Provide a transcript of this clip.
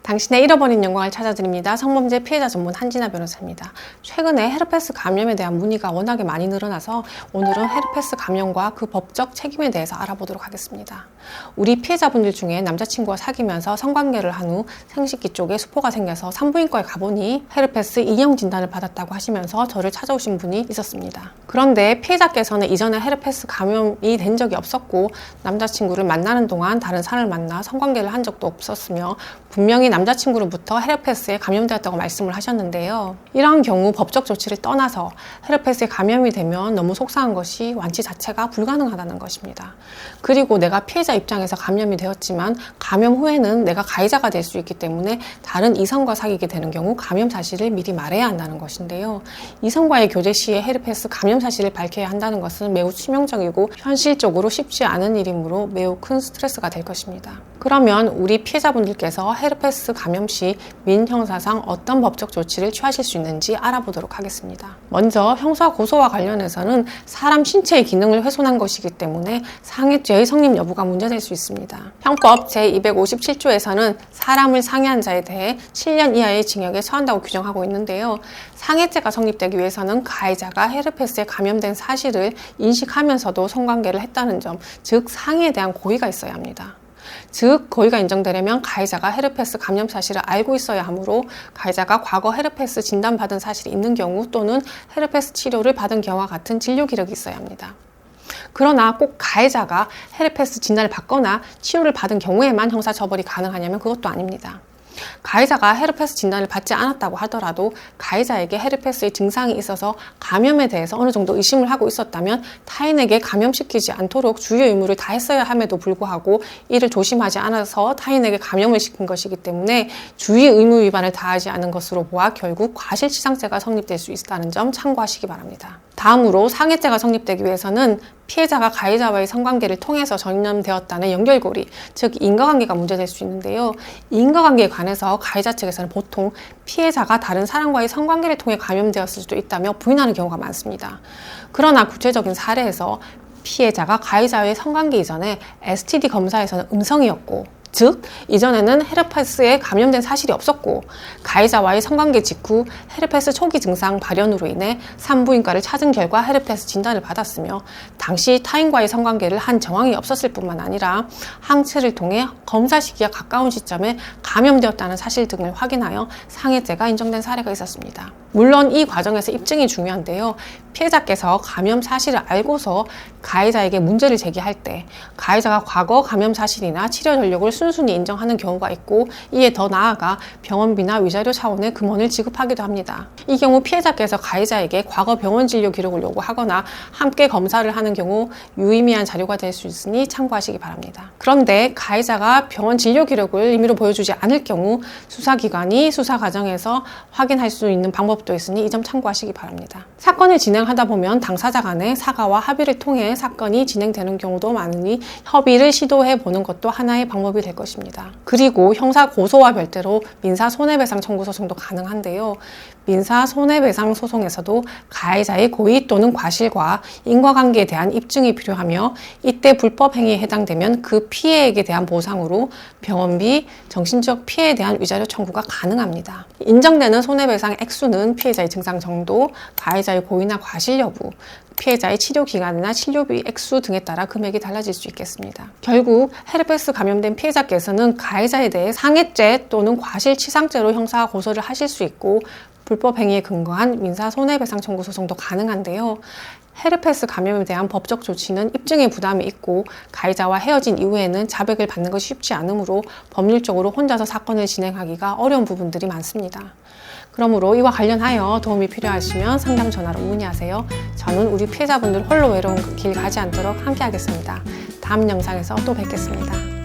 당신의 잃어버린 영광을 찾아드립니다. 성범죄 피해자 전문 한진아 변호사입니다. 최근에 헤르페스 감염에 대한 문의가 워낙에 많이 늘어나서 오늘은 헤르페스 감염과 그 법적 책임에 대해서 알아보도록 하겠습니다. 우리 피해자분들 중에 남자친구와 사귀면서 성관계를 한 후 생식기 쪽에 수포가 생겨서 산부인과에 가보니 헤르페스 2형 진단을 받았다고 하시면서 저를 찾아오신 분이 있었습니다. 그런데 피해자께서는 이전에 헤르페스 감염이 된 적이 없었고 남자친구를 만나는 동안 다른 사람을 만나 성관계를 한 적도 없었으며 분명히 남자친구로부터 헤르페스에 감염되었다고 말씀을 하셨는데요. 이러한 경우 법적 조치를 떠나서 헤르페스에 감염이 되면 너무 속상한 것이 완치 자체가 불가능하다는 것입니다. 그리고 내가 피해자 입장에서 감염이 되었지만 감염 후에는 내가 가해자가 될 수 있기 때문에 다른 이성과 사귀게 되는 경우 감염 사실을 미리 말해야 한다는 것인데요. 이성과의 교제 시에 헤르페스 감염 사실을 밝혀야 한다는 것은 매우 치명적이고 현실적으로 쉽지 않은 일이므로 매우 큰 스트레스가 될 것입니다. 그러면 우리 피해자분들께서 헤르페스 감염 시 민형사상 어떤 법적 조치를 취하실 수 있는지 알아보도록 하겠습니다. 먼저 형사 고소와 관련해서는 사람 신체의 기능을 훼손한 것이기 때문에 상해죄의 성립 여부가 문제될 수 있습니다. 형법 제257조에서는 사람을 상해한 자에 대해 7년 이하의 징역에 처한다고 규정하고 있는데요. 상해죄가 성립되기 위해서는 가해자가 헤르페스에 감염된 사실을 인식하면서도 성관계를 했다는 점, 즉 상해에 대한 고의가 있어야 합니다. 즉 고의가 인정되려면 가해자가 헤르페스 감염 사실을 알고 있어야 하므로 가해자가 과거 헤르페스 진단받은 사실이 있는 경우 또는 헤르페스 치료를 받은 경우와 같은 진료 기록이 있어야 합니다. 그러나 꼭 가해자가 헤르페스 진단을 받거나 치료를 받은 경우에만 형사처벌이 가능하냐면 그것도 아닙니다. 가해자가 헤르페스 진단을 받지 않았다고 하더라도 가해자에게 헤르페스의 증상이 있어서 감염에 대해서 어느 정도 의심을 하고 있었다면 타인에게 감염시키지 않도록 주의 의무를 다했어야 함에도 불구하고 이를 조심하지 않아서 타인에게 감염을 시킨 것이기 때문에 주의 의무 위반을 다하지 않은 것으로 보아 결국 과실치상죄가 성립될 수 있다는 점 참고하시기 바랍니다. 다음으로 상해죄가 성립되기 위해서는 피해자가 가해자와의 성관계를 통해서 전염되었다는 연결고리, 즉 인과관계가 문제될 수 있는데요. 인과관계에 관해서 가해자 측에서는 보통 피해자가 다른 사람과의 성관계를 통해 감염되었을 수도 있다며 부인하는 경우가 많습니다. 그러나 구체적인 사례에서 피해자가 가해자와의 성관계 이전에 STD 검사에서는 음성이었고, 즉 이전에는 헤르페스에 감염된 사실이 없었고 가해자와의 성관계 직후 헤르페스 초기 증상 발현으로 인해 산부인과를 찾은 결과 헤르페스 진단을 받았으며 당시 타인과의 성관계를 한 정황이 없었을 뿐만 아니라 항체를 통해 검사 시기가 가까운 시점에 감염되었다는 사실 등을 확인하여 상해죄가 인정된 사례가 있었습니다. 물론 이 과정에서 입증이 중요한데요. 피해자께서 감염 사실을 알고서 가해자에게 문제를 제기할 때 가해자가 과거 감염 사실이나 치료 전력을 순순히 인정하는 경우가 있고 이에 더 나아가 병원비나 위자료 차원의 금원을 지급하기도 합니다. 이 경우 피해자께서 가해자에게 과거 병원 진료 기록을 요구하거나 함께 검사를 하는 경우 유의미한 자료가 될 수 있으니 참고하시기 바랍니다. 그런데 가해자가 병원 진료 기록을 임의로 보여주지 않을 경우 수사기관이 수사 과정에서 확인할 수 있는 방법도 있으니 이 점 참고하시기 바랍니다. 사건을 진행하다 보면 당사자 간의 사과와 합의를 통해 사건이 진행되는 경우도 많으니 협의를 시도해 보는 것도 하나의 방법이 될 것입니다. 그리고 형사 고소와 별도로 민사 손해배상 청구 소송도 가능한데요. 민사 손해배상 소송에서도 가해자의 고의 또는 과실과 인과관계에 대한 입증이 필요하며 이때 불법 행위에 해당되면 그 피해액에 대한 보상으로 병원비, 정신적 피해에 대한 위자료 청구가 가능합니다. 인정되는 손해배상 액수는 피해자의 증상 정도, 가해자의 고의나 과실 여부, 피해자의 치료 기간이나 치료비 액수 등에 따라 금액이 달라질 수 있겠습니다. 결국 헤르페스 감염된 피해자께서는 가해자에 대해 상해죄 또는 과실치상죄로 형사 고소를 하실 수 있고 불법 행위에 근거한 민사 손해배상 청구 소송도 가능한데요. 헤르페스 감염에 대한 법적 조치는 입증의 부담이 있고 가해자와 헤어진 이후에는 자백을 받는 것이 쉽지 않으므로 법률적으로 혼자서 사건을 진행하기가 어려운 부분들이 많습니다. 그러므로 이와 관련하여 도움이 필요하시면 상담 전화로 문의하세요. 저는 우리 피해자분들 홀로 외로운 길 가지 않도록 함께 하겠습니다. 다음 영상에서 또 뵙겠습니다.